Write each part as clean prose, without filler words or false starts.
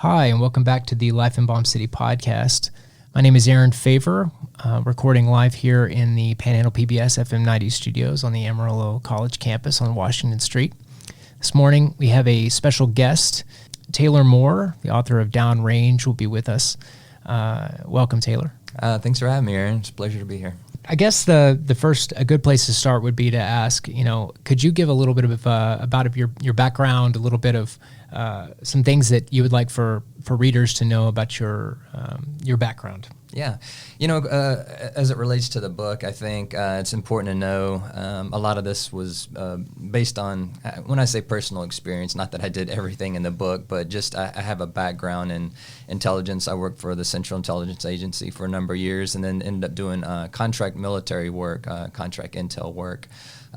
Hi, and welcome back to the Life in Bomb City podcast. My name is Aaron Favor, recording live here in the Panhandle PBS FM 90 studios on the Amarillo College campus on Washington Street. This morning, we have a special guest. Taylor Moore, the author of Downrange, will be with us. Welcome, Taylor. Thanks for having me, Aaron. It's a pleasure to be here. I guess a good place to start would be to ask, could you give a little bit of about your background, a little bit of some things that you would like for readers to know about your background? Yeah. As it relates to the book, I think it's important to know a lot of this was based on, when I say personal experience, not that I did everything in the book, but just I have a background in intelligence. I worked for the Central Intelligence Agency for a number of years and then ended up doing contract military work, contract intel work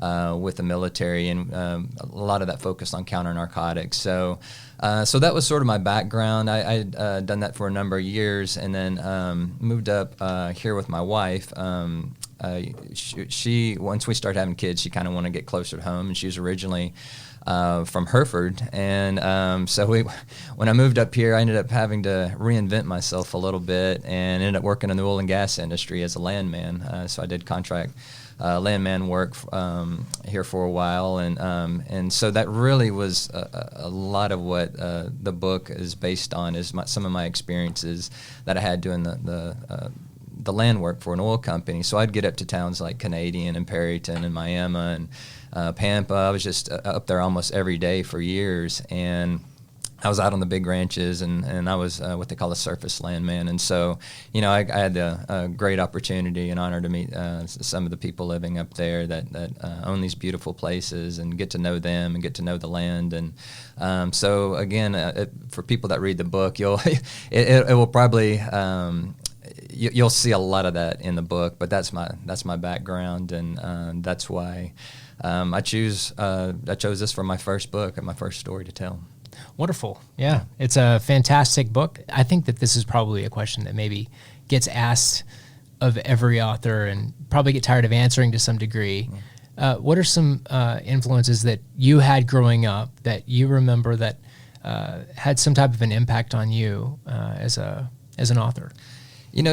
with the military, and a lot of that focused on counter-narcotics. So that was sort of my background. I'd done that for a number of years, and then moved up here with my wife. She once we started having kids, she kind of wanted to get closer to home, and she was originally from Hereford, and so when I moved up here, I ended up having to reinvent myself a little bit, and ended up working in the oil and gas industry as a landman. So I did contract landman work here for a while, and so that really was a lot of what the book is based on, is some of my experiences that I had doing the land work for an oil company. So I'd get up to towns like Canadian and Perryton and Miami and Pampa. I was just up there almost every day for years, and I was out on the big ranches, and I was what they call a surface landman. And so, I had a great opportunity and honor to meet some of the people living up there that own these beautiful places, and get to know them and get to know the land. And so, again, for people that read the book, it will probably you'll see a lot of that in the book. But that's my background, and that's why I chose this for my first book and my first story to tell. Wonderful. Yeah, it's a fantastic book. I think that this is probably a question that maybe gets asked of every author and probably get tired of answering to some degree. What are some influences that you had growing up that you remember that had some type of an impact on you as an author?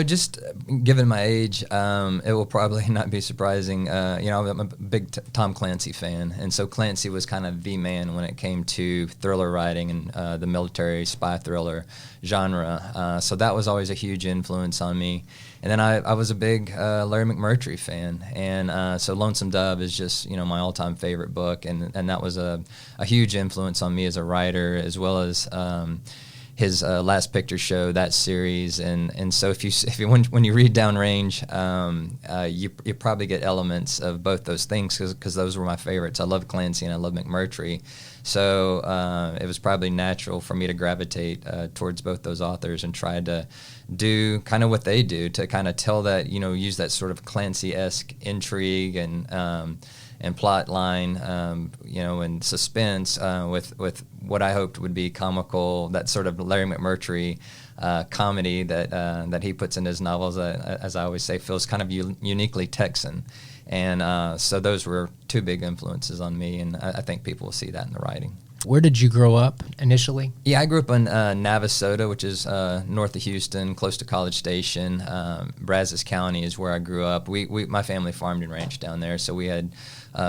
Just given my age, it will probably not be surprising. I'm a big Tom Clancy fan, and so Clancy was kind of the man when it came to thriller writing and the military spy thriller genre. So that was always a huge influence on me. And then I was a big Larry McMurtry fan, and so Lonesome Dove is just my all-time favorite book, and that was a huge influence on me as a writer, as well as his Last Picture Show, that series, and so when you read Downrange, you probably get elements of both those things, because those were my favorites. I love Clancy and I love McMurtry, so it was probably natural for me to gravitate towards both those authors and try to do kind of what they do, to kind of tell that, use that sort of Clancy-esque intrigue and plot line, and suspense with what I hoped would be comical, that sort of Larry McMurtry comedy that he puts in his novels, as I always say, feels kind of uniquely Texan. And so those were two big influences on me, and I think people will see that in the writing. Where did you grow up initially? Yeah, I grew up in Navasota, which is north of Houston, close to College Station. Brazos County is where I grew up. My family farmed and ranched down there, so we had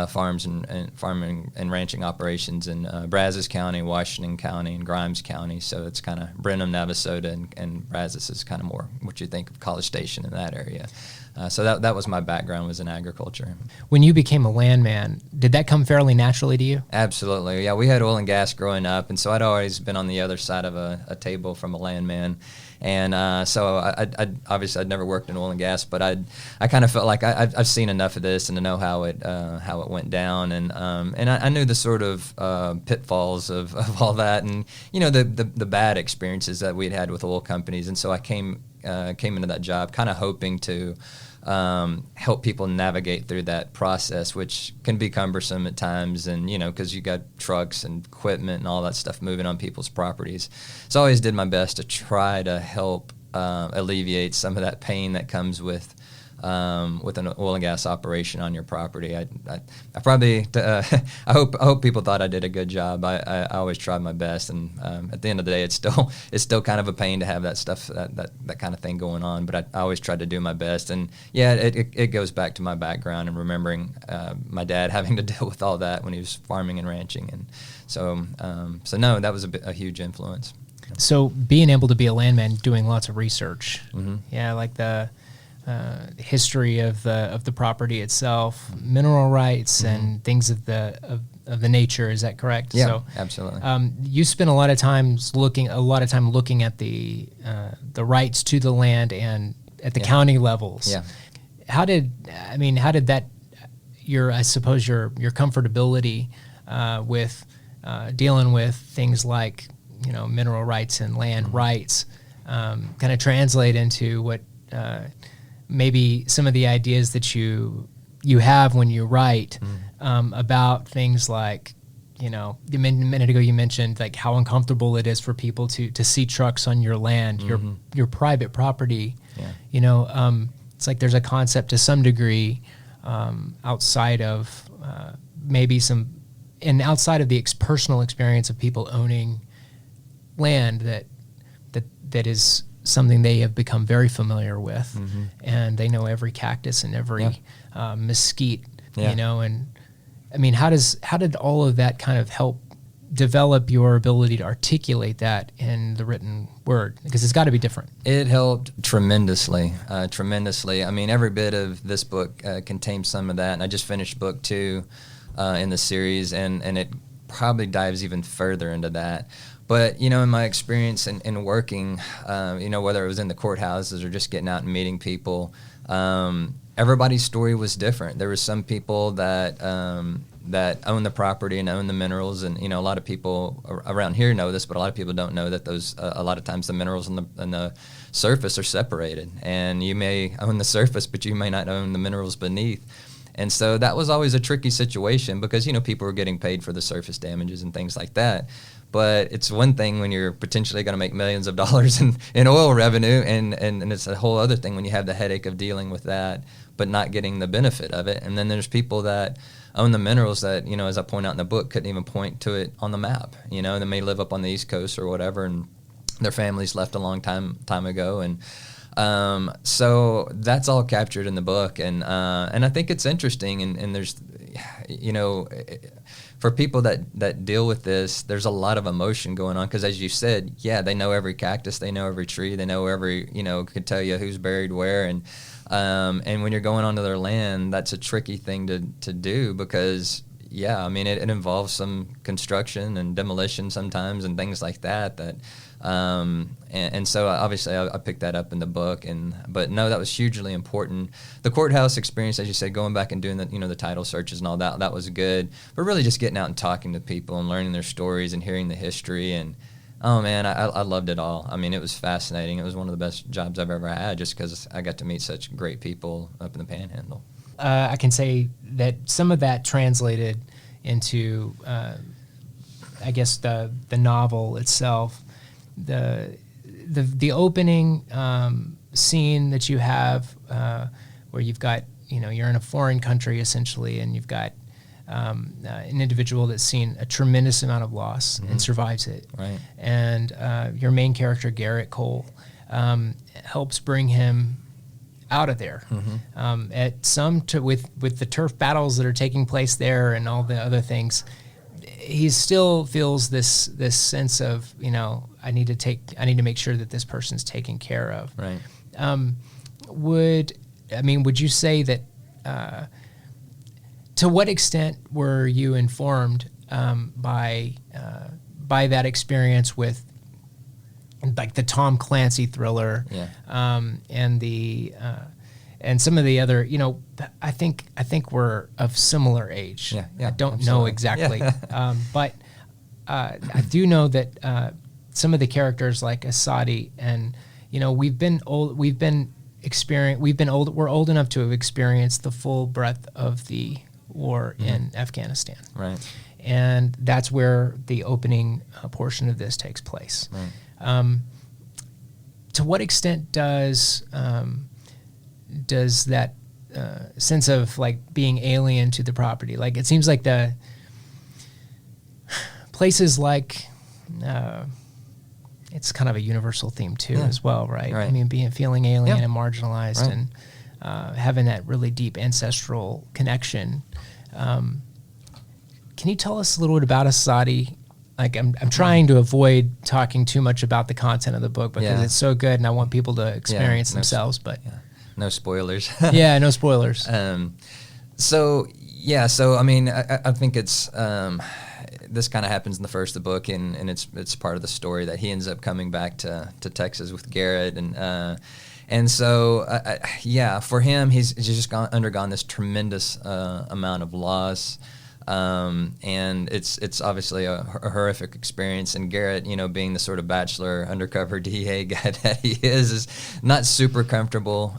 farms and farming and ranching operations in Brazos County, Washington County, and Grimes County. So it's kind of Brenham, Navasota, and Brazos is kind of more what you think of College Station in that area. So that was my background, was in agriculture. When you became a landman, did that come fairly naturally to you? Absolutely. Yeah, we had oil and gas growing up, and so I'd always been on the other side of a table from a landman. And so I'd never worked in oil and gas, but I kind of felt like I've seen enough of this and to know how it went down, and I knew the sort of pitfalls of all that, and the bad experiences that we'd had with oil companies, and so I came into that job kind of hoping to help people navigate through that process, which can be cumbersome at times, and because you got trucks and equipment and all that stuff moving on people's properties. So I always did my best to try to help alleviate some of that pain that comes with with an oil and gas operation on your property. I probably I hope people thought I did a good job. I always tried my best, and at the end of the day, it's still kind of a pain to have that stuff that kind of thing going on. But I always tried to do my best, and yeah, it goes back to my background and remembering my dad having to deal with all that when he was farming and ranching, and so no, that was a huge influence. So being able to be a landman, doing lots of research, Mm-hmm. yeah, like the history of the property itself, mineral rights, and things of the nature. Is that correct? Yeah, so, absolutely. You spent a lot of time looking at the rights to the land and at the county levels. Yeah. How did that I suppose your comfortability with dealing with things like mineral rights and land rights kind of translate into what maybe some of the ideas that you have when you write about things like, a minute ago you mentioned like how uncomfortable it is for people to see trucks on your land, your private property. Yeah. It's like there's a concept to some degree outside of maybe outside of the personal experience of people owning land that is something they have become very familiar with, and they know every cactus and every mesquite, and I mean, how did all of that kind of help develop your ability to articulate that in the written word? Because it's got to be different. It helped tremendously. I mean, every bit of this book contains some of that, and I just finished book 2 in the series, and it probably dives even further into that. But, in my experience in working, whether it was in the courthouses or just getting out and meeting people, everybody's story was different. There were some people that own the property and own the minerals, and, a lot of people around here know this, but a lot of people don't know that those, a lot of times the minerals and the surface are separated. And you may own the surface, but you may not own the minerals beneath. And so that was always a tricky situation because, people were getting paid for the surface damages and things like that. But it's one thing when you're potentially going to make millions of dollars in oil revenue, and it's a whole other thing when you have the headache of dealing with that, but not getting the benefit of it. And then there's people that own the minerals that, as I point out in the book, couldn't even point to it on the map. They may live up on the East Coast or whatever, and their families left a long time ago. And so that's all captured in the book, and I think it's interesting, and there's, for people that deal with this, there's a lot of emotion going on because, as you said, they know every cactus, they know every tree, they know every, could tell you who's buried where, and when you're going onto their land, that's a tricky thing to do because, it involves some construction and demolition sometimes and things like that. And so obviously I picked that up in the book, but no, that was hugely important. The courthouse experience, as you said, going back and doing the title searches and all that was good. But really just getting out and talking to people and learning their stories and hearing the history, and oh man, I loved it all. I mean, it was fascinating. It was one of the best jobs I've ever had just because I got to meet such great people up in the Panhandle. I can say that some of that translated into, I guess, the novel itself. The opening scene that you have, where you've got, you're in a foreign country essentially, and you've got an individual that's seen a tremendous amount of loss and survives it. Right. And your main character, Garrett Cole, helps bring him out of there. With the turf battles that are taking place there and all the other things, he still feels this sense of, I need to make sure that this person's taken care of. Right. Would you say that, to what extent were you informed by that experience with like the Tom Clancy thriller, and some of the other, I think we're of similar age. Yeah, I don't absolutely. know exactly, but I do know that some of the characters like Asadi, and we're old enough to have experienced the full breadth of the war in Afghanistan. Right. And that's where the opening portion of this takes place. Right. To what extent does does that sense of like being alien to the property, like it seems like the places like it's kind of a universal theme too, as well, right? I mean, feeling alien and marginalized, and having that really deep ancestral connection. Can you tell us a little bit about Asadi? Like, I'm trying to avoid talking too much about the content of the book because it's so good, and I want people to experience themselves. But no spoilers. No spoilers. So I mean, I think it's this kind of happens in the first of the book, and it's part of the story that he ends up coming back to Texas with Garrett, and so for him, he's just undergone this tremendous amount of loss. And it's obviously a horrific experience. And Garrett, being the sort of bachelor undercover DEA guy that he is not super comfortable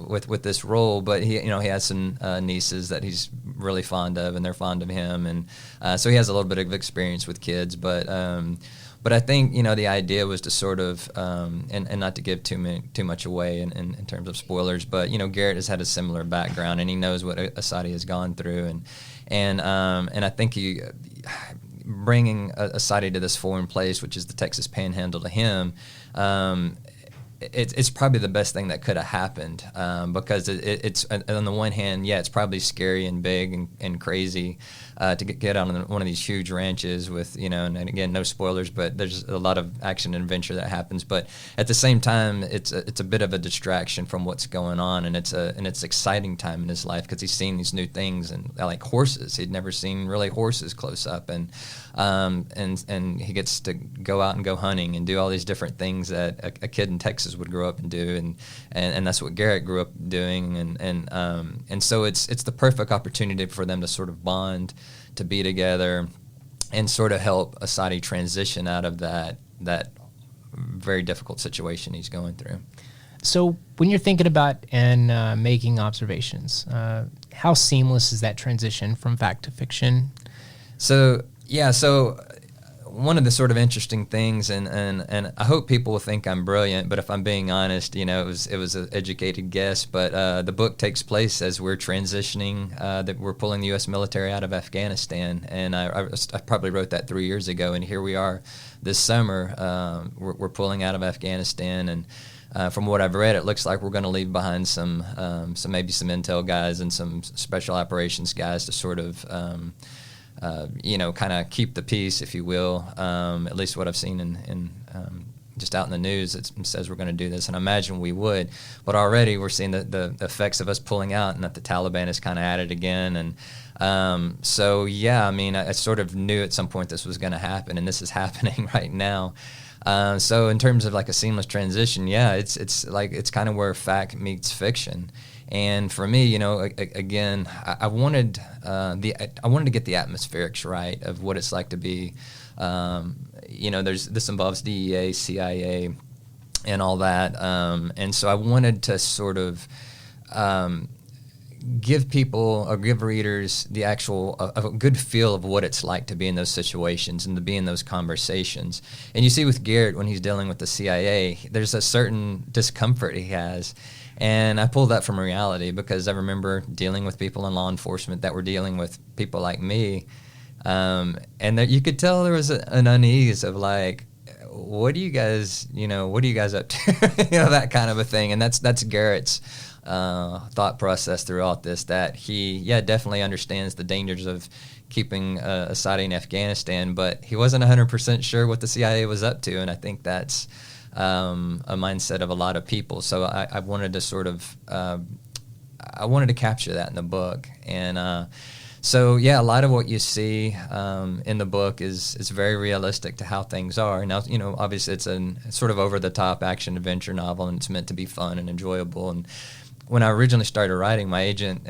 with this role. But he has some nieces that he's really fond of, and they're fond of him, and so he has a little bit of experience with kids. But I think the idea was to sort of and not to give too much away in terms of spoilers. But Garrett has had a similar background, and he knows what Asadi has gone through, and I think he bringing Asadi to this foreign place, which is the Texas Panhandle, to him. It's probably the best thing that could have happened because it's on the one hand, it's probably scary and big and crazy to get on one of these huge ranches with, and again, no spoilers, but there's a lot of action and adventure that happens. But at the same time, it's a bit of a distraction from what's going on, and it's an exciting time in his life because he's seen these new things, and like horses. He'd never seen really horses close up, and he gets to go out and go hunting and do all these different things that a kid in Texas would grow up and do, and that's what Garrett grew up doing, and so it's the perfect opportunity for them to sort of bond, to be together, and sort of help Asadi transition out of that very difficult situation he's going through. So when you're thinking about and making observations, how seamless is that transition from fact to fiction? So one of the sort of interesting things, and I hope people will think I'm brilliant, but if I'm being honest, it was an educated guess. But the book takes place as we're transitioning, that we're pulling the U.S. military out of Afghanistan, and I probably wrote that 3 years ago, and here we are this summer. We're pulling out of Afghanistan, and from what I've read, it looks like we're going to leave behind some maybe some intel guys and some special operations guys to sort of kind of keep the peace, if you will. At least what I've seen in just out in the news, it says we're going to do this, and I imagine we would. But already we're seeing the effects of us pulling out, and that the Taliban is kind of at it again. And I sort of knew at some point this was going to happen, and this is happening right now. So in terms of like a seamless transition, it's kind of where fact meets fiction. And for me, again, I wanted to get the atmospherics right of what it's like to be, this involves DEA, CIA, and all that, and so I wanted to sort of give people or give readers the actual a good feel of what it's like to be in those situations and to be in those conversations. And you see with Garrett, when he's dealing with the CIA, there's a certain discomfort he has. And I pulled that from reality because I remember dealing with people in law enforcement that were dealing with people like me. And that you could tell there was an unease of like, what are you guys up to? That kind of a thing. And that's Garrett's thought process throughout this, that he, definitely understands the dangers of keeping Asadi in Afghanistan, but he wasn't 100% sure what the CIA was up to. And I think that's a mindset of a lot of people. So I wanted to sort of, I wanted to capture that in the book. And a lot of what you see in the book is very realistic to how things are. Now, obviously it's a sort of over-the-top action-adventure novel, and it's meant to be fun and enjoyable. And when I originally started writing, my agent,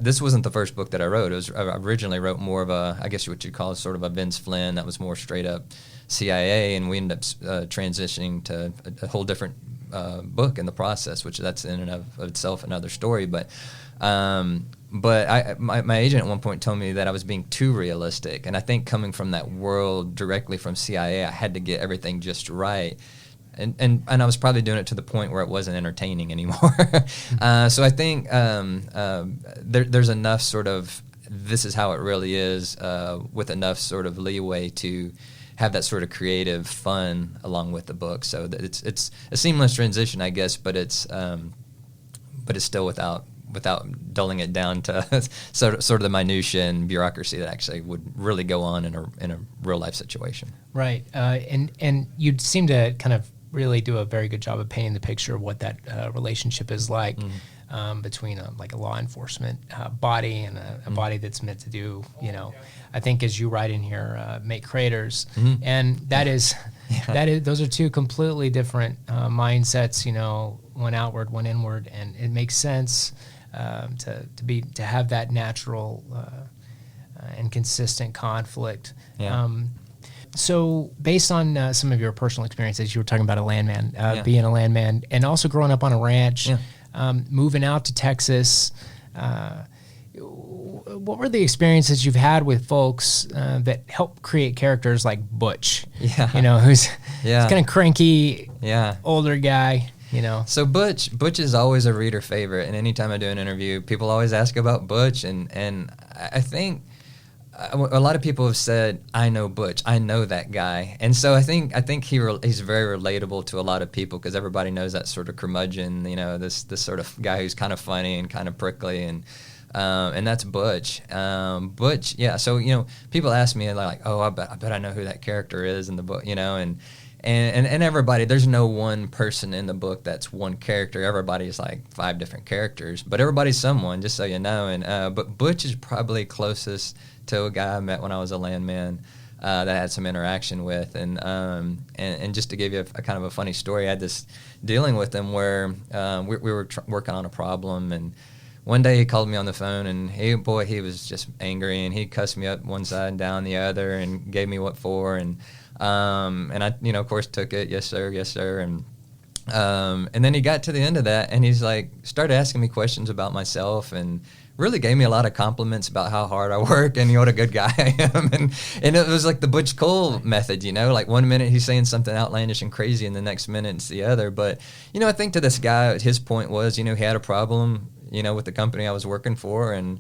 this wasn't the first book that I wrote. I originally wrote more of a, I guess what you'd call sort of a Vince Flynn that was more straight-up CIA, and we ended up transitioning to a whole different book in the process, which that's in and of itself another story. But my agent at one point told me that I was being too realistic, and I think coming from that world directly from CIA, I had to get everything just right. and I was probably doing it to the point where it wasn't entertaining anymore. So I think there's enough sort of, this is how it really is, with enough sort of leeway to have that sort of creative fun along with the book. So that it's a seamless transition, I guess, but it's still without dulling it down to sort of the minutia and bureaucracy that actually would really go on in a real life situation. Right, and you seem to kind of really do a very good job of painting the picture of what that relationship is like. Between like a law enforcement body and a body that's meant to do, I think as you write in here, make creators, and that is those are two completely different mindsets. One outward, one inward, and it makes sense to have that natural and consistent conflict. Yeah. So based on some of your personal experiences, you were talking about a landman, being a landman, and also growing up on a ranch. Yeah. Moving out to Texas, what were the experiences you've had with folks that help create characters like Butch? Yeah. Who's kind of cranky, older guy. So Butch is always a reader favorite, and anytime I do an interview, people always ask about Butch, and I think a lot of people have said, I know Butch, I know that guy. And so I think he's very relatable to a lot of people, because everybody knows that sort of curmudgeon, this sort of guy who's kind of funny and kind of prickly, and that's Butch. Butch, yeah. So, people ask me like, oh, I bet I know who that character is in the book, and everybody, there's no one person in the book that's one character. Everybody's like 5 different characters, but everybody's someone, just so you know. And but Butch is probably closest to a guy I met when I was a landman that I had some interaction with. And just to give you a kind of a funny story, I had this dealing with him where we were working on a problem, and one day he called me on the phone, and he was just angry, and he cussed me up one side and down the other, and gave me what for, and I, of course, took it, yes sir, and then he got to the end of that, and he's like, started asking me questions about myself, and really gave me a lot of compliments about how hard I work and what a good guy I am, and it was like the Butch Cole method, like one minute he's saying something outlandish and crazy, and the next minute it's the other. But I think to this guy, his point was, he had a problem, with the company I was working for, and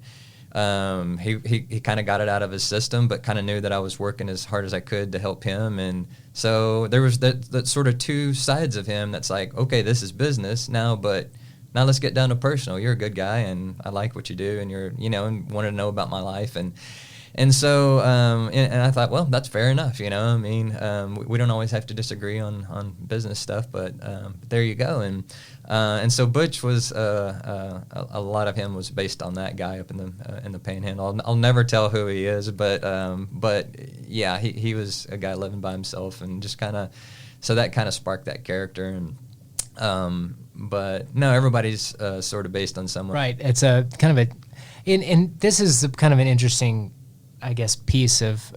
he kind of got it out of his system, but kind of knew that I was working as hard as I could to help him. And so there was that sort of two sides of him that's like, okay, this is business now, but now let's get down to personal. You're a good guy, and I like what you do, and you're, and wanted to know about my life. And so, and I thought, well, that's fair enough, we don't always have to disagree on business stuff, but there you go. And so Butch was, a lot of him was based on that guy up in the Panhandle. I'll never tell who he is, but yeah, he was a guy living by himself, and just so that kind of sparked that character. And but no, everybody's sort of based on someone. Right. It's a kind of and this is kind of an interesting, I guess, piece of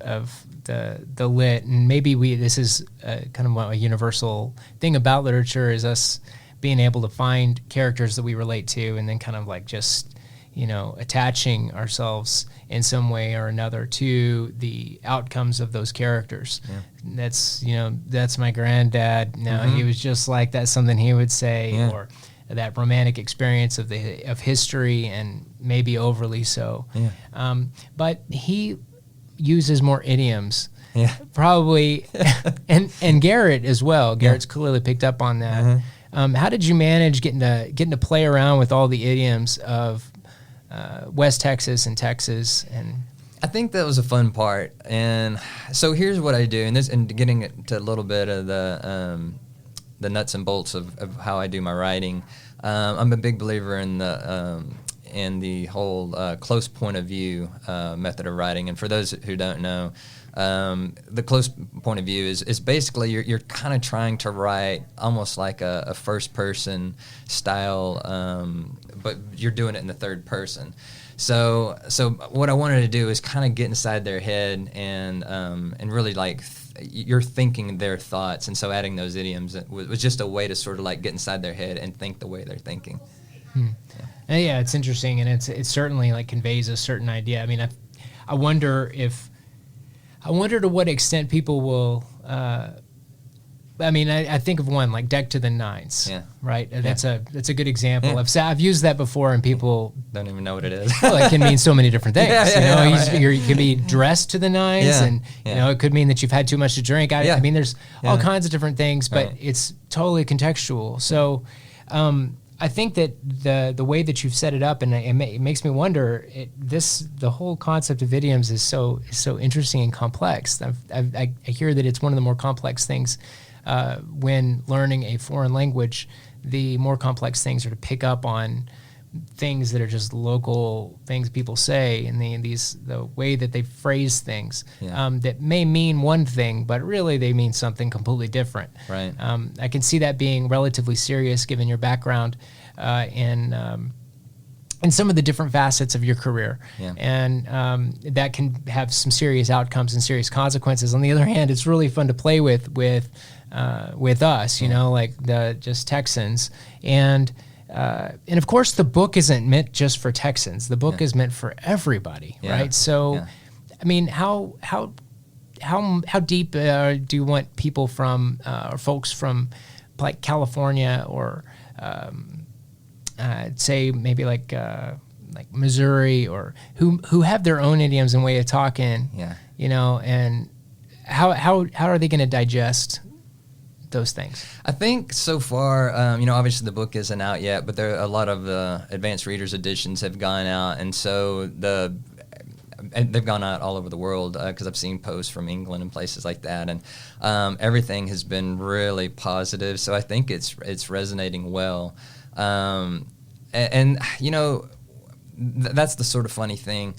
the lit, and maybe this is kind of a universal thing about literature, is us being able to find characters that we relate to, and then kind of like just attaching ourselves in some way or another to the outcomes of those characters. Yeah. That's my granddad. He was just like, that's something he would say, or that romantic experience of history, and maybe overly so. Yeah. But he uses more idioms. Yeah. Probably, and Garrett as well. Garrett's clearly picked up on that. How did you manage getting to play around with all the idioms of West Texas and Texas? And I think that was a fun part. And so here's what I do, and getting to a little bit of the nuts and bolts of how I do my writing. I'm a big believer in the whole close point of view method of writing. And for those who don't know, the close point of view is basically you're kind of trying to write almost like a first person style, but you're doing it in the third person. So what I wanted to do is kind of get inside their head and really like you're thinking their thoughts, and so adding those idioms was just a way to sort of like get inside their head and think the way they're thinking. Yeah, it's interesting, and it certainly like conveys a certain idea. I mean, I wonder to what extent people will I mean, I think of one like Deck to the Nines. Yeah. Right. That's a good example. Yeah. I've used that before, and people don't even know what it is. well, it can mean so many different things. Right. You can be dressed to the nines, and it could mean that you've had too much to drink. I mean, there's all kinds of different things, but it's totally contextual. So, I think that the way that you've set it up, and it makes me wonder. The whole concept of idioms is so interesting and complex. I hear that it's one of the more complex things when learning a foreign language. The more complex things are to pick up on things that are just local things people say, and the way that they phrase things that may mean one thing, but really they mean something completely different. Right. I can see that being relatively serious given your background in some of the different facets of your career. Yeah. And that can have some serious outcomes and serious consequences. On the other hand, it's really fun to play with us, like the just Texans. And of course, the book isn't meant just for Texans. The book is meant for everybody, right? So, I mean, how deep do you want people from, or folks from, like California, or say maybe like Missouri, or who have their own idioms and way of talking, and how are they going to digest those things? I think so far, obviously the book isn't out yet, but there are a lot of advanced readers editions have gone out, and so they've gone out all over the world because I've seen posts from England and places like that, and everything has been really positive. So I think it's resonating well, and that's the sort of funny thing.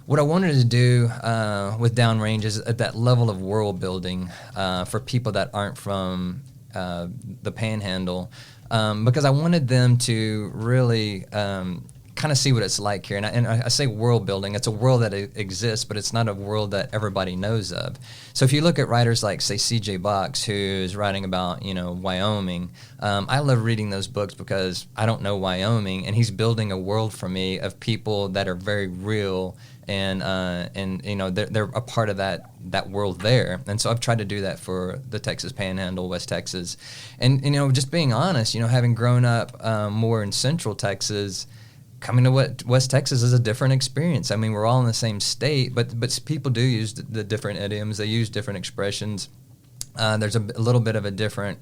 What I wanted to do with Downrange is at that level of world building for people that aren't from the Panhandle, because I wanted them to really kind of see what it's like here. And I say world building, it's a world that exists, but it's not a world that everybody knows of. So if you look at writers like, say, C.J. Box, who's writing about, Wyoming, I love reading those books because I don't know Wyoming, and he's building a world for me of people that are very real, and they're a part of that world there. And so I've tried to do that for the Texas Panhandle, West Texas. And, just being honest, having grown up more in Central Texas, coming to West Texas is a different experience. I mean, we're all in the same state, but people do use the different idioms. They use different expressions. There's a little bit of a different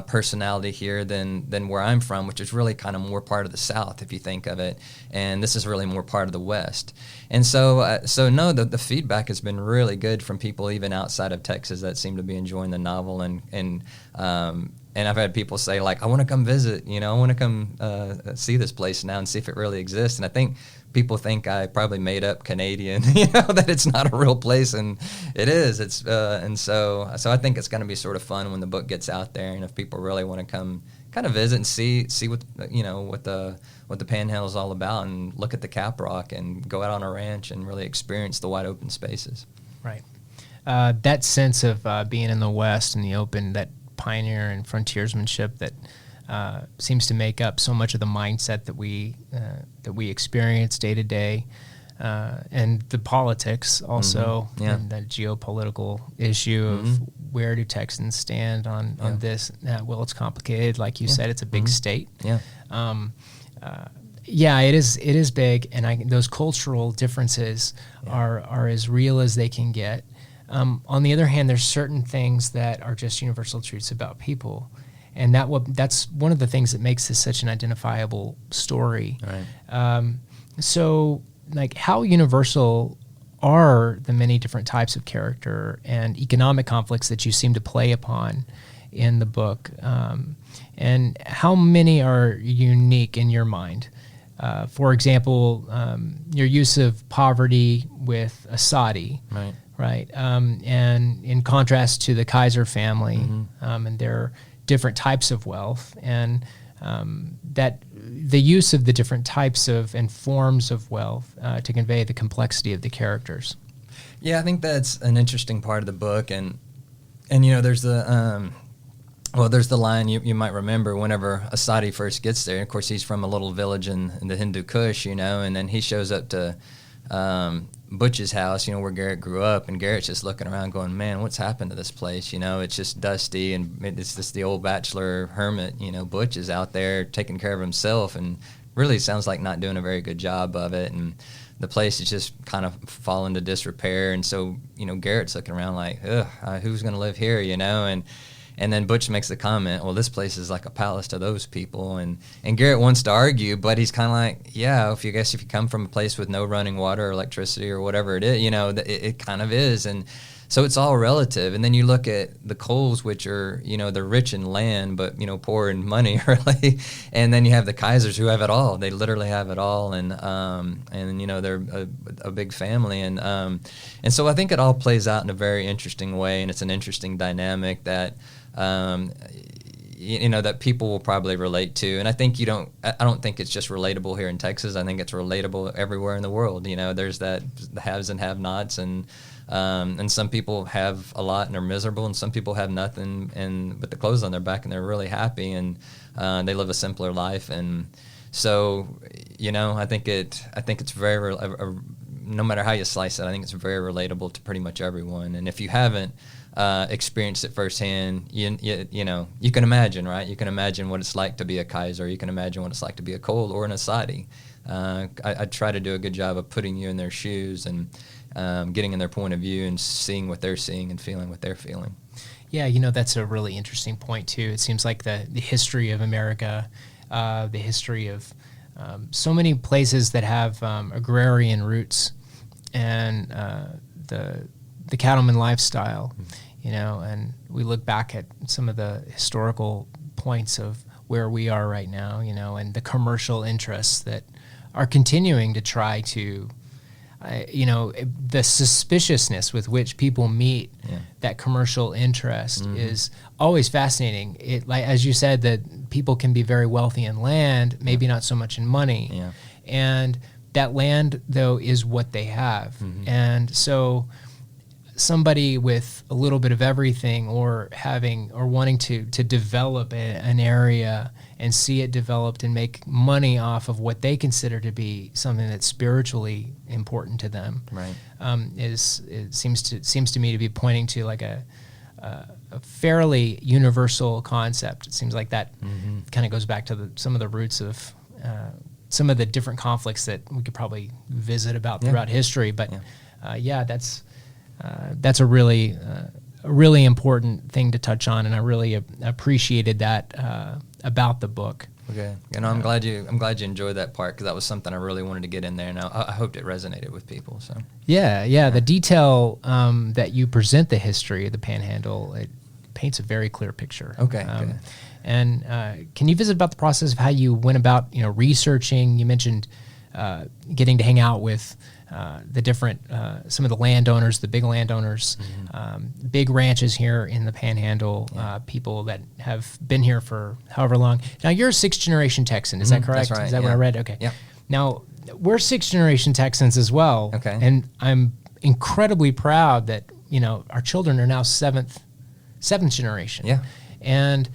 personality here than where I'm from, which is really kind of more part of the South, if you think of it. And this is really more part of the West. And so the feedback has been really good from people even outside of Texas that seem to be enjoying the novel. And I've had people say, like, I want to come visit, I want to come see this place now and see if it really exists. And I think people think I probably made up Canadian, that it's not a real place, and it is. And so I think it's going to be sort of fun when the book gets out there, and if people really want to come kind of visit and see what what the Panhandle is all about, and look at the Caprock and go out on a ranch and really experience the wide open spaces. Right. That sense of being in the West and the open, that pioneer and frontiersmanship that seems to make up so much of the mindset that we experience day to day, and the politics also, and the geopolitical issue of where do Texans stand on this. Well, it's complicated, like you said. It's a big state. It is big, and those cultural differences are as real as they can get. On the other hand, there's certain things that are just universal truths about people, and that's one of the things that makes this such an identifiable story. Right. So, like, how universal are the many different types of character and economic conflicts that you seem to play upon in the book, and how many are unique in your mind? For example, your use of poverty with Asadi. Right. And in contrast to the Kaiser family, and their different types of wealth, and that the use of the different types of and forms of wealth to convey the complexity of the characters. Yeah, I think that's an interesting part of the book, and there's the there's the line you might remember whenever Asadi first gets there. Of course, he's from a little village in the Hindu Kush, and then he shows up to Butch's house, where Garrett grew up, and Garrett's just looking around going, man, what's happened to this place? It's just dusty, and it's just the old bachelor hermit. Butch is out there taking care of himself, and really sounds like not doing a very good job of it, and the place is just kind of fallen to disrepair. And so, Garrett's looking around like, ugh, who's going to live here, And then Butch makes the comment, well, this place is like a palace to those people. And Garrett wants to argue, but he's kind of like, yeah, if you come from a place with no running water or electricity or whatever it is, it kind of is. And so it's all relative. And then you look at the Coles, which are, they're rich in land, but, poor in money, really. And then you have the Kaisers who have it all. They literally have it all. And they're a big family. And so I think it all plays out in a very interesting way. And it's an interesting dynamic that, that people will probably relate to. And I think I don't think it's just relatable here in Texas. I think it's relatable everywhere in the world. There's the haves and have-nots, and some people have a lot and are miserable, and some people have nothing but the clothes on their back, and they're really happy, and they live a simpler life. And so, I think it's very, no matter how you slice it, I think it's very relatable to pretty much everyone. And if you haven't experienced it firsthand, you can imagine, right? You can imagine what it's like to be a Kaiser. You can imagine what it's like to be a Cole or an Asadi. I try to do a good job of putting you in their shoes and getting in their point of view and seeing what they're seeing and feeling what they're feeling. Yeah, that's a really interesting point too. It seems like the history of America, the history of so many places that have agrarian roots and the cattleman lifestyle, and we look back at some of the historical points of where we are right now, and the commercial interests that are continuing to try to, the suspiciousness with which people meet that commercial interest is always fascinating. It, like as you said, that people can be very wealthy in land, maybe not so much in money, and that land though is what they have, and so somebody with a little bit of everything, or wanting to develop an area and see it developed and make money off of what they consider to be something that's spiritually important to them, right? It seems to me to be pointing to like a fairly universal concept. It seems like that kind of goes back to some of the roots of some of the different conflicts that we could probably visit about throughout history. But that's a really important thing to touch on, and I really appreciated that about the book. Okay, I'm glad you enjoyed that part, because that was something I really wanted to get in there, and I hoped it resonated with people. So the detail that you present the history of the Panhandle, it paints a very clear picture. Okay, good. And can you visit about the process of how you went about researching? You mentioned getting to hang out with the different, some of the landowners, the big landowners, big ranches here in the Panhandle, people that have been here for however long. Now, you're a sixth-generation Texan, is that correct? That's right. Is that what I read? Okay. Yeah. Now, we're sixth-generation Texans as well. Okay. And I'm incredibly proud that, our children are now seventh generation. Yeah. And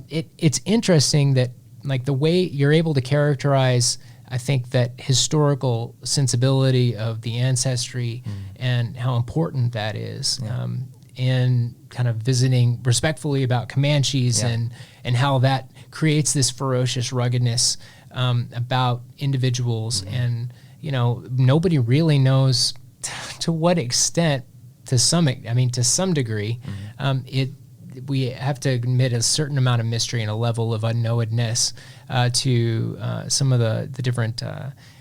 it's interesting that, like, the way you're able to characterize, I think, that historical sensibility of the ancestry and how important that is, in kind of visiting respectfully about Comanches and how that creates this ferocious ruggedness about individuals. And, nobody really knows to what extent, to some degree, we have to admit a certain amount of mystery and a level of unknowedness to some of the different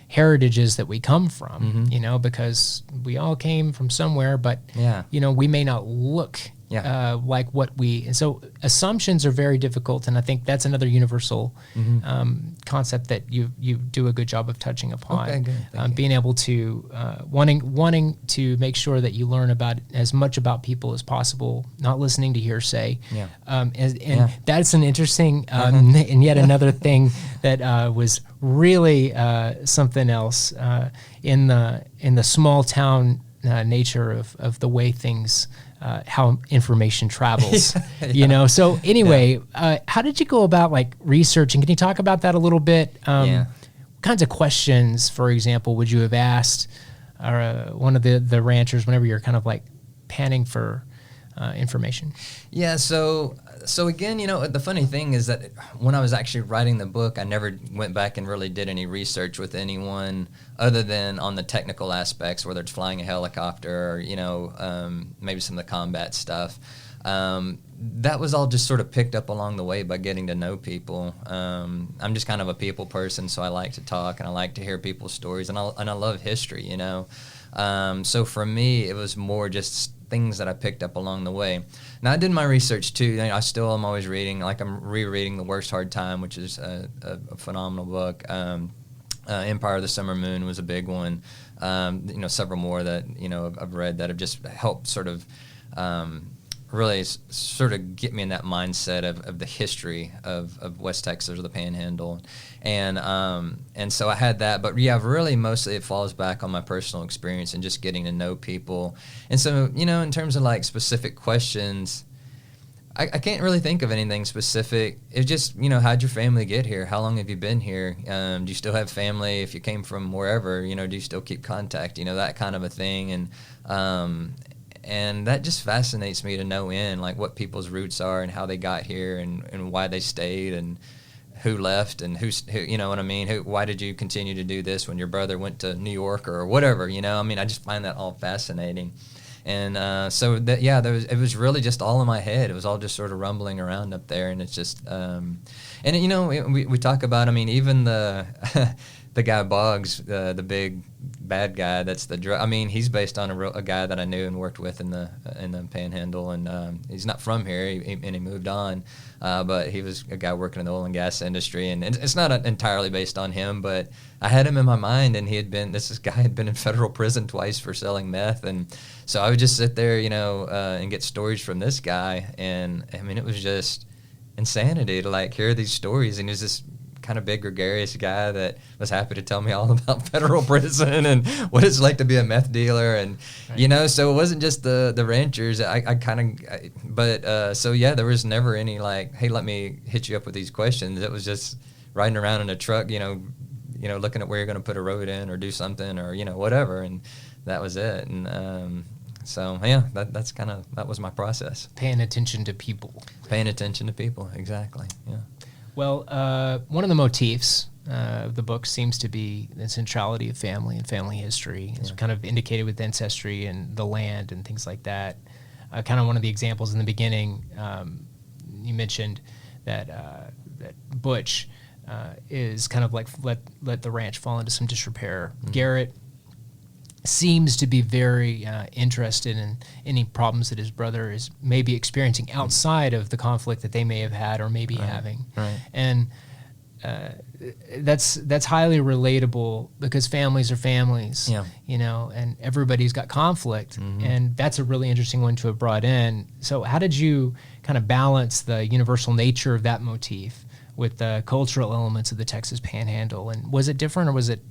heritages that we come from, because we all came from somewhere, but, we may not look like what we, and so assumptions are very difficult, and I think that's another universal concept that you do a good job of touching upon. Okay, good. Being able to wanting to make sure that you learn about as much about people as possible, not listening to hearsay. And that's an interesting and yet another thing that was really something else in the small town nature of the way things. How information travels, So anyway, how did you go about researching? Can you talk about that a little bit? What kinds of questions, for example, would you have asked one of the ranchers whenever you're kind of like panning for information? Yeah, so again, the funny thing is that when I was actually writing the book, I never went back and really did any research with anyone other than on the technical aspects, whether it's flying a helicopter or, maybe some of the combat stuff. That was all just sort of picked up along the way by getting to know people. I'm just kind of a people person, so I like to talk and I like to hear people's stories, and I love history, So for me, it was more just things that I picked up along the way. Now, I did my research too. I still am always reading. Like, I'm rereading The Worst Hard Time, which is a phenomenal book. Empire of the Summer Moon was a big one. Several more that I've read that have just helped sort of really sort of get me in that mindset of the history of West Texas or the Panhandle, and so I had that. But yeah, really mostly it falls back on my personal experience and just getting to know people. And so in terms of like specific questions, I can't really think of anything specific. It's just, how'd your family get here? How long have you been here? Do you still have family if you came from wherever? Do you still keep contact? That kind of a thing. And that just fascinates me to know like what people's roots are and how they got here and why they stayed and who left and who you know what I mean? Why did you continue to do this when your brother went to New York or whatever? I just find that all fascinating. And so that, yeah, it was really just all in my head. It was all just sort of rumbling around up there, and it's just we talk about. Even the the guy Boggs, the big bad guy. That's the drug. He's based on a guy that I knew and worked with in the Panhandle, and he's not from here, and he moved on. But he was a guy working in the oil and gas industry, and it's not entirely based on him, but I had him in my mind, and this guy had been in federal prison twice for selling meth, and so I would just sit there, and get stories from this guy, and it was just insanity to like hear these stories, and he was this kind of big gregarious guy that was happy to tell me all about federal prison and what it's like to be a meth dealer, and right. So it wasn't just the ranchers. So yeah, there was never any like, hey, let me hit you up with these questions. It was just riding around in a truck, looking at where you're going to put a road in or do something or whatever, and that was it. And so yeah, that was my process. Paying attention to people. Exactly. Yeah. Well, one of the motifs of the book seems to be the centrality of family and family history. It's kind of indicated with ancestry and the land and things like that. Kind of one of the examples in the beginning, you mentioned that Butch is kind of like let the ranch fall into some disrepair. Mm-hmm. Garrett seems to be very interested in any problems that his brother is maybe experiencing outside of the conflict that they may have had or may be having. Right. And that's highly relatable because families are families, and everybody's got conflict. Mm-hmm. And that's a really interesting one to have brought in. So how did you kind of balance the universal nature of that motif with the cultural elements of the Texas Panhandle? And was it different, or was it?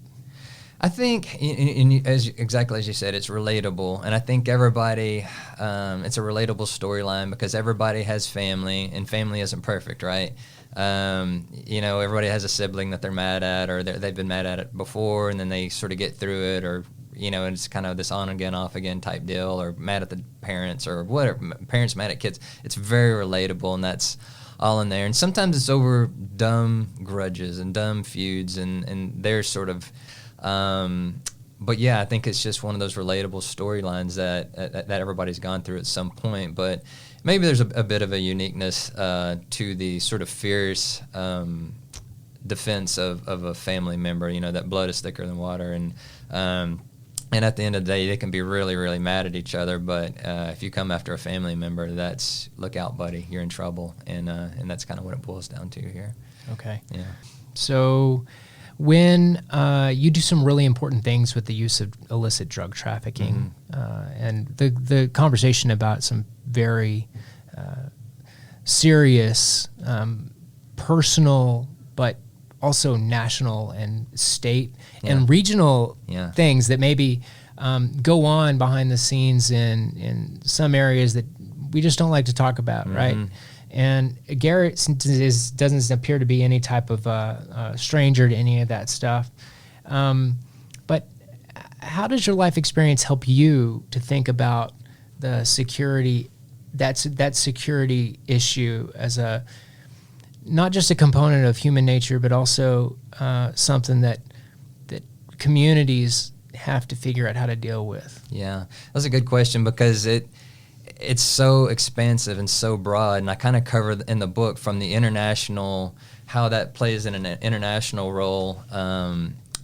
I think, exactly as you said, it's relatable, and I think everybody, it's a relatable storyline because everybody has family, and family isn't perfect, right? Everybody has a sibling that they're mad at, or they've been mad at it before, and then they sort of get through it, or and it's kind of this on again, off again type deal, or mad at the parents, or whatever. Parents mad at kids. It's very relatable, and that's all in there. And sometimes it's over dumb grudges and dumb feuds, and they're sort of. But yeah, I think it's just one of those relatable storylines that everybody's gone through at some point. But maybe there's a bit of a uniqueness to the sort of fierce defense of a family member. That blood is thicker than water, and at the end of the day, they can be really, really mad at each other. But if you come after a family member, that's look out, buddy, you're in trouble, and that's kind of what it boils down to here. Okay. Yeah. So. When you do some really important things with the use of illicit drug trafficking, and the conversation about some very serious, personal, but also national and state and regional things that maybe go on behind the scenes in some areas that we just don't like to talk about, right? And Garrett doesn't appear to be any type of stranger to any of that stuff. But how does your life experience help you to think about the security, that security issue as a not just a component of human nature, but also something that communities have to figure out how to deal with? Yeah, that's a good question because it's so expansive and so broad, and I kind of cover in the book from the international, how that plays in an international role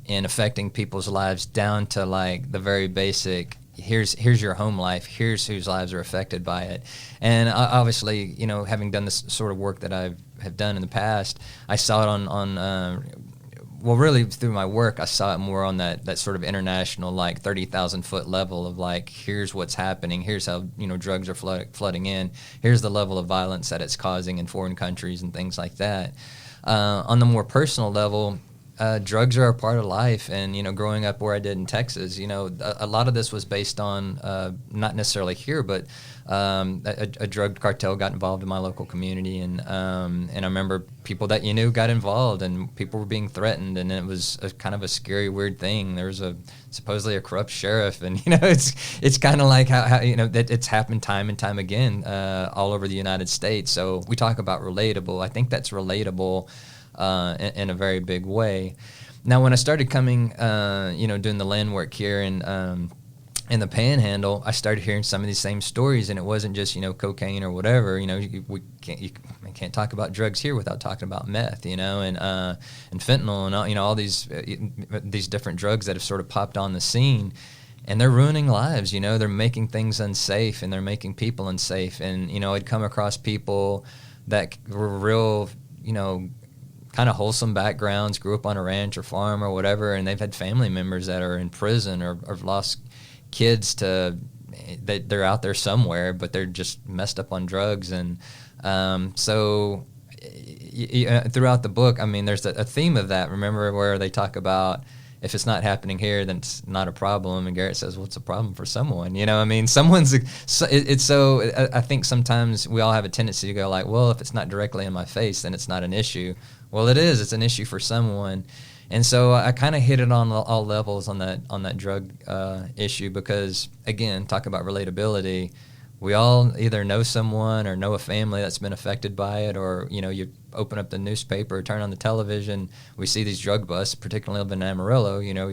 in affecting people's lives, down to like the very basic, here's your home life, here's whose lives are affected by it. And obviously, you know, having done this sort of work that I have done in the past, I saw it on well, really through my work, I saw it more on that sort of international, like 30,000 foot level of like, here's what's happening, here's how, you know, drugs are flooding in, here's the level of violence that it's causing in foreign countries and things like that. On the more personal level, drugs are a part of life, and you know, growing up where I did in Texas, you know, a lot of this was based on not necessarily here, but a drug cartel got involved in my local community, and I remember people that you knew got involved, and people were being threatened, and it was kind of a scary, weird thing. There was supposedly a corrupt sheriff, and you know, it's kind of like how you know that it's happened time and time again all over the United States. So we talk about relatable. I think that's relatable in a very big way. Now, when I started coming, you know, doing the land work here in the Panhandle, I started hearing some of these same stories, and it wasn't just, you know, cocaine or whatever. You know, we can't talk about drugs here without talking about meth, you know, and fentanyl, and all, you know, all these different drugs that have sort of popped on the scene, and they're ruining lives. You know, they're making things unsafe, and they're making people unsafe. And you know, I'd come across people that were real, you know, kind of wholesome backgrounds, grew up on a ranch or farm or whatever, and they've had family members that are in prison or lost kids to that they're out there somewhere, but they're just messed up on drugs. And so throughout the book, I mean, there's a theme of that. Remember where they talk about, if it's not happening here, then it's not a problem. And Garrett says, well, it's a problem for someone. You know, I mean, it's so, I think sometimes we all have a tendency to go like, well, if it's not directly in my face, then it's not an issue. Well, it is. It's an issue for someone. And so I kind of hit it on all levels on that drug issue because, again, talk about relatability. We all either know someone or know a family that's been affected by it, or, you know, you open up the newspaper, turn on the television, we see these drug busts, particularly up in Amarillo. You know,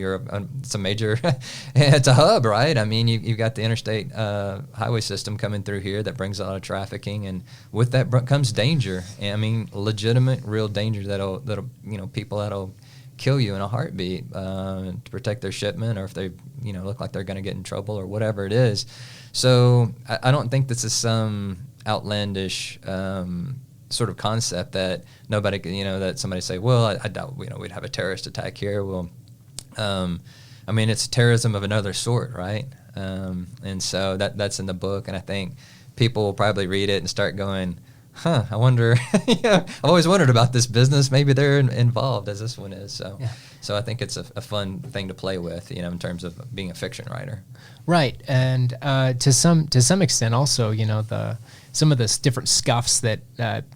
it's a major, it's a hub, right? I mean, you've got the interstate highway system coming through here that brings a lot of trafficking, and with that comes danger. And I mean, legitimate, real danger that'll you know, people that'll kill you in a heartbeat to protect their shipment, or if they, you know, look like they're going to get in trouble or whatever it is. So I don't think this is some outlandish sort of concept that nobody, you know, that somebody say, well, I doubt, you know, we'd have a terrorist attack here. Well, I mean, it's terrorism of another sort, right? And so that's in the book, and I think people will probably read it and start going, I wonder, yeah, I've always wondered about this business. Maybe they're involved as this one is. So, yeah. So I think it's a fun thing to play with, you know, in terms of being a fiction writer. Right. And to some extent also, you know, some of the different scuffs that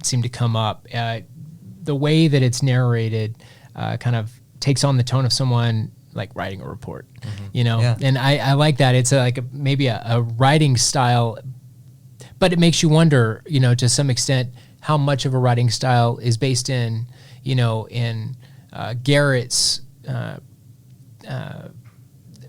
seem to come up, the way that it's narrated kind of takes on the tone of someone like writing a report, you know, yeah. And I like that. It's maybe a writing style, but it makes you wonder, you know, to some extent, how much of a writing style is based in, you know, in Garrett's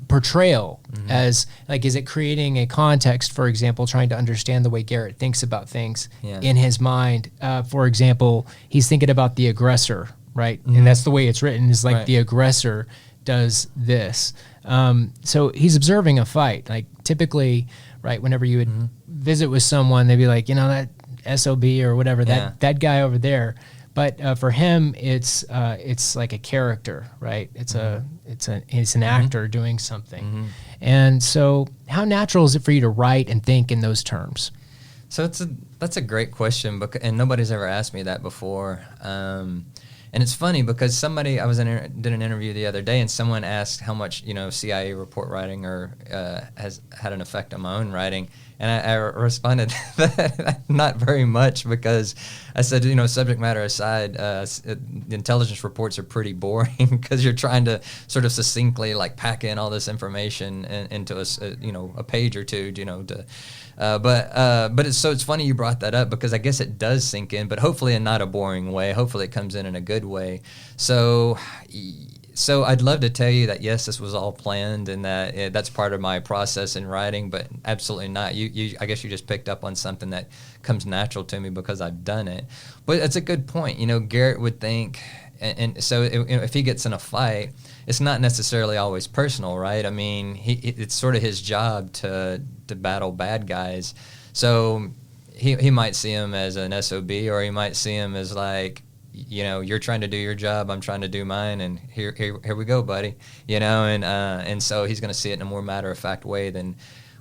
portrayal as, like, is it creating a context, for example, trying to understand the way Garrett thinks about things in his mind. For example, he's thinking about the aggressor, right? And that's the way it's written, is like the aggressor does this. So he's observing a fight. Like typically, right, whenever you would visit with someone, they'd be like, you know, that SOB or whatever, that guy over there. But for him, it's like a character, right? It's an actor doing something. And so how natural is it for you to write and think in those terms? So that's a great question, and nobody's ever asked me that before. And it's funny because I did an interview the other day, and someone asked how much, you know, CIA report writing or has had an effect on my own writing, And I responded that not very much, because I said, subject matter aside, the intelligence reports are pretty boring because you're trying to sort of succinctly like pack in all this information into a page or two, but it's funny you brought that up, because I guess it does sink in, but hopefully in not a boring way. Hopefully it comes in a good way. So I'd love to tell you that yes, this was all planned and that that's part of my process in writing, but absolutely not. I guess you just picked up on something that comes natural to me because I've done it. But it's a good point. Garrett would think, and so if he gets in a fight, it's not necessarily always personal, right? I mean, it's sort of his job to battle bad guys. So he might see him as an SOB, or he might see him as like, you're trying to do your job, I'm trying to do mine, and here we go, buddy. And so he's going to see it in a more matter-of-fact way than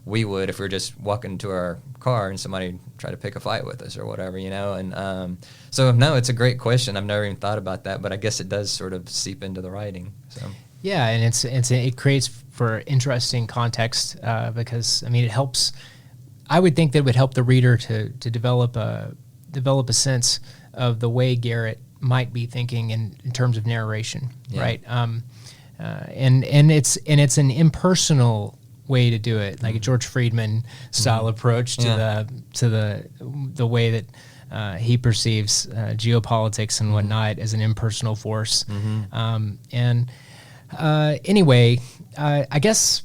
we would if we were just walking into our car and somebody tried to pick a fight with us or whatever, And so, no, it's a great question. I've never even thought about that, but I guess it does sort of seep into the writing. So yeah, and it creates for interesting context because, I mean, it helps. I would think that it would help the reader to develop a sense of the way Garrett might be thinking in terms of narration, right? And it's an impersonal way to do it, like a George Friedman style approach to the way that he perceives geopolitics and whatnot as an impersonal force. Anyway, I guess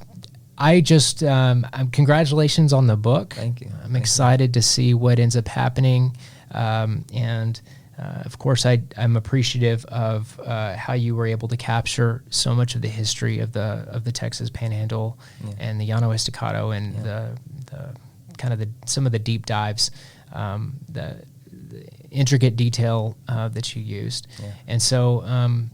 I just congratulations on the book. Thank you. I'm excited to see what ends up happening. Of course, I'm appreciative of how you were able to capture so much of the history of the Texas Panhandle and the Llano Estacado and the kind of some of the deep dives, the intricate detail that you used. And so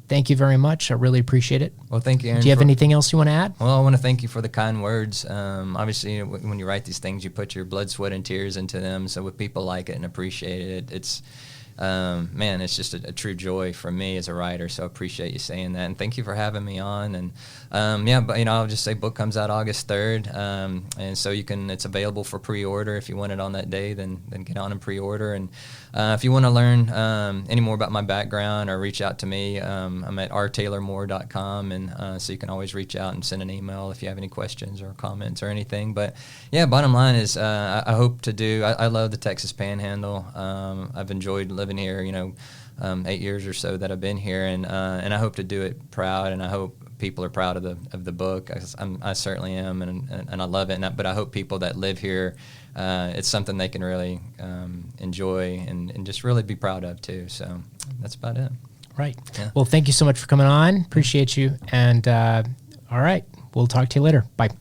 thank you very much. I really appreciate it. Well, thank you, Aaron. Do you have anything else you want to add? Well, I want to thank you for the kind words. Obviously, when you write these things, you put your blood, sweat, and tears into them. So if people like it and appreciate it, it's it's just a true joy for me as a writer. So I appreciate you saying that, and thank you for having me on. And but I'll just say book comes out August 3rd, and so it's available for pre-order. If you want it on that day, then get on and pre-order. And if you want to learn any more about my background or reach out to me, I'm at rtaylormoore.com, and so you can always reach out and send an email if you have any questions or comments or anything. But yeah, bottom line is I hope to do. I love the Texas Panhandle. I've enjoyed living here, 8 years or so that I've been here, and I hope to do it proud, and I hope people are proud of the book. I certainly am, and I love it. But I hope people that live here, it's something they can really enjoy and just really be proud of too. So that's about it. Right. Yeah. Well, thank you so much for coming on. Appreciate you. And all right, we'll talk to you later. Bye.